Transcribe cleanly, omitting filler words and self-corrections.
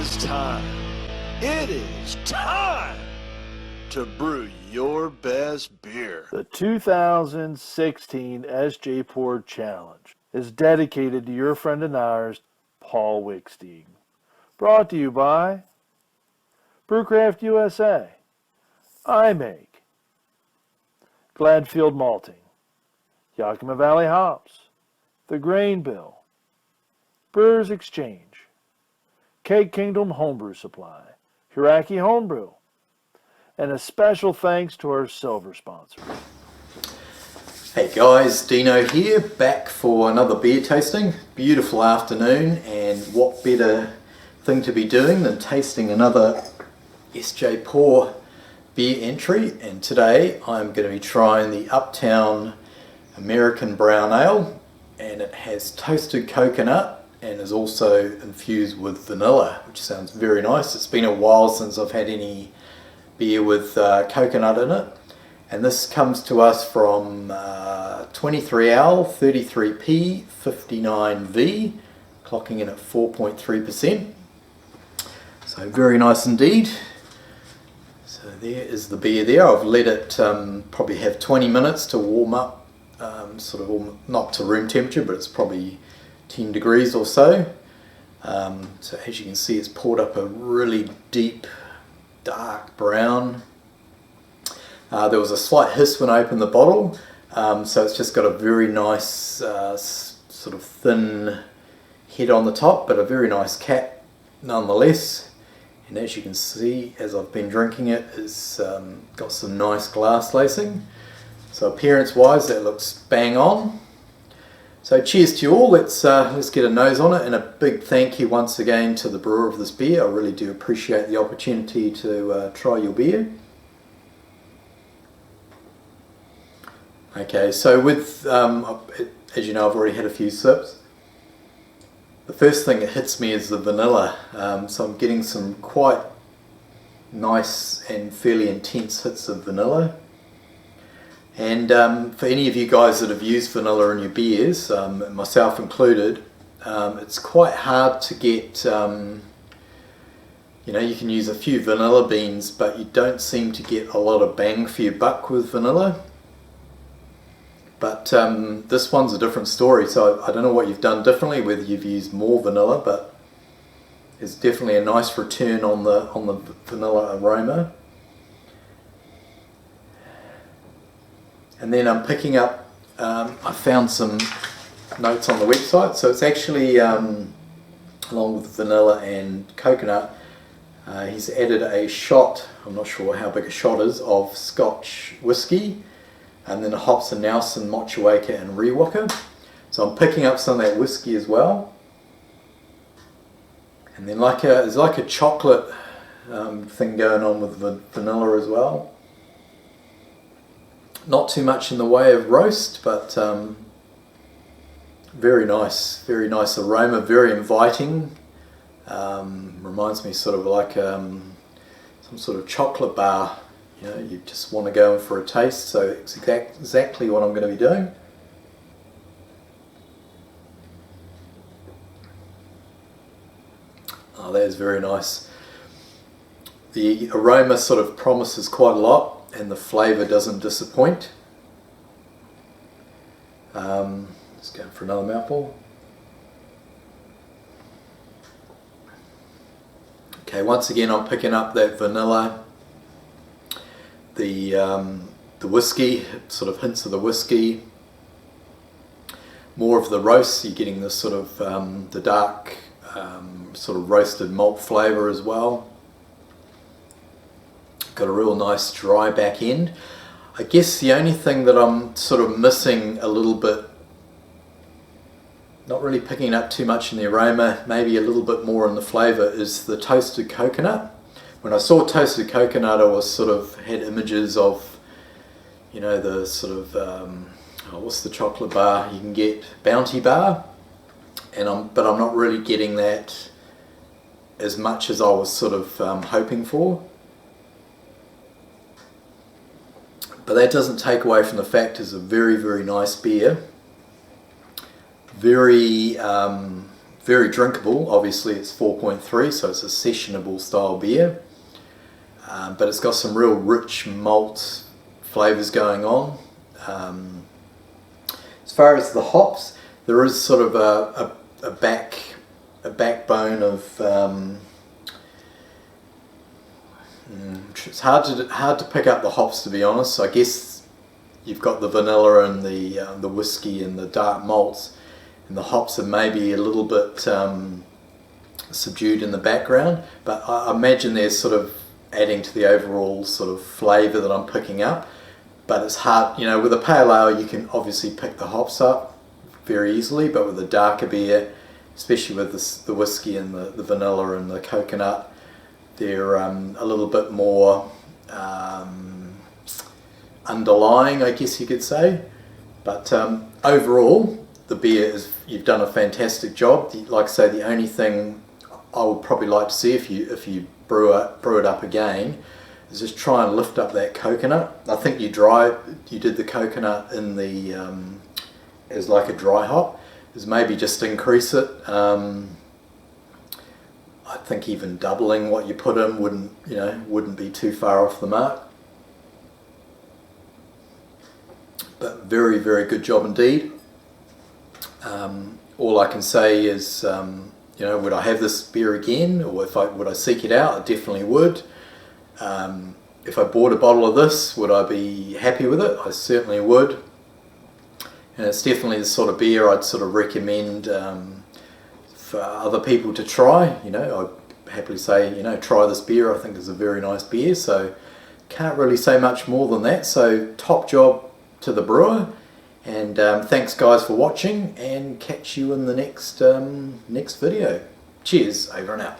is time. It is time to brew your best beer. The 2016 SJPorr Challenge is dedicated to your friend and ours, Paul Wickstein. Brought to you by Brewcraft USA, iMake, Gladfield Malting, Yakima Valley Hops, The Grain Bill, Brewers Exchange, Cake Kingdom Homebrew Supply, Hiraki Homebrew, and a special thanks to our silver sponsor. Hey guys, Dino here, back for another beer tasting. Beautiful afternoon, and what better thing to be doing than tasting another SJPorr beer entry. And today I'm going to be trying the Uptown American Brown Ale, and it has toasted coconut and is also infused with vanilla, which sounds very nice. It's been a while since I've had any beer with coconut in it, and this comes to us from 23L-33P-59V, clocking in at 4.3%. So very nice indeed. So there is the beer there. I've let it probably have 20 minutes to warm up, sort of not to room temperature, but it's probably 10 degrees or so. So as you can see, it's poured up a really deep, dark brown. There was a slight hiss when I opened the bottle, so it's just got a very nice sort of thin head on the top, but a very nice cap nonetheless. And as you can see, as I've been drinking it, it's got some nice glass lacing. So appearance wise, that looks bang on. So cheers to you all. Let's get a nose on it, and a big thank you once again to the brewer of this beer. I really do appreciate the opportunity to try your beer. Okay, so with, as you know, I've already had a few sips. The first thing that hits me is the vanilla. So I'm getting some quite nice and fairly intense hits of vanilla. And for any of you guys that have used vanilla in your beers, myself included, it's quite hard to get, you know, you can use a few vanilla beans, but you don't seem to get a lot of bang for your buck with vanilla. But this one's a different story, so I don't know what you've done differently, whether you've used more vanilla, but it's definitely a nice return on the vanilla aroma. And then I'm picking up, I found some notes on the website, so it's actually, along with vanilla and coconut, he's added a shot, I'm not sure how big a shot is, of Scotch whiskey, and then hops and Nelson, Motueka and Rewaka. So I'm picking up some of that whiskey as well. And then there's like a chocolate thing going on with vanilla as well. Not too much in the way of roast, but very nice aroma, very inviting. Reminds me sort of like some sort of chocolate bar. You know, you just want to go in for a taste, so it's exactly what I'm going to be doing. Oh, that is very nice. The aroma sort of promises quite a lot, and the flavour doesn't disappoint. Let's go for another mouthful. Okay, once again I'm picking up that vanilla, the whiskey, sort of hints of the whiskey, more of the roast. You're getting this sort of the dark sort of roasted malt flavour as well. Got a real nice dry back end. I guess the only thing that I'm sort of missing a little bit, not really picking up too much in the aroma, maybe a little bit more in the flavour, is the toasted coconut. When I saw toasted coconut, I was sort of had images of, you know, the sort of what's the chocolate bar you can get, Bounty Bar, and but I'm not really getting that as much as I was sort of hoping for. But that doesn't take away from the fact it's a very, very nice beer. Very very drinkable. Obviously it's 4.3, so it's a sessionable style beer, but it's got some real rich malt flavours going on. As far as the hops, there is sort of a backbone of it's hard to pick up the hops, to be honest. I guess you've got the vanilla and the whiskey and the dark malts, and the hops are maybe a little bit subdued in the background, but I imagine they're sort of adding to the overall sort of flavour that I'm picking up. But it's hard, you know, with a pale ale you can obviously pick the hops up very easily, but with a darker beer, especially with the whiskey and the vanilla and the coconut, they're a little bit more underlying, I guess you could say. But overall, the beer is, you've done a fantastic job. Like I say, the only thing I would probably like to see if you brew it up again is just try and lift up that coconut. I think you did the coconut in the as like a dry hop, is maybe just increase it. I think even doubling what you put in wouldn't be too far off the mark. But very, very good job indeed. All I can say is, would I have this beer again, or would I seek it out? I definitely would. If I bought a bottle of this, would I be happy with it? I certainly would. And it's definitely the sort of beer I'd sort of recommend for other people to try. I'd happily say, try this beer. I think it's a very nice beer. So can't really say much more than that. So top job to the brewer. And thanks guys for watching, and catch you in the next video. Cheers, over and out.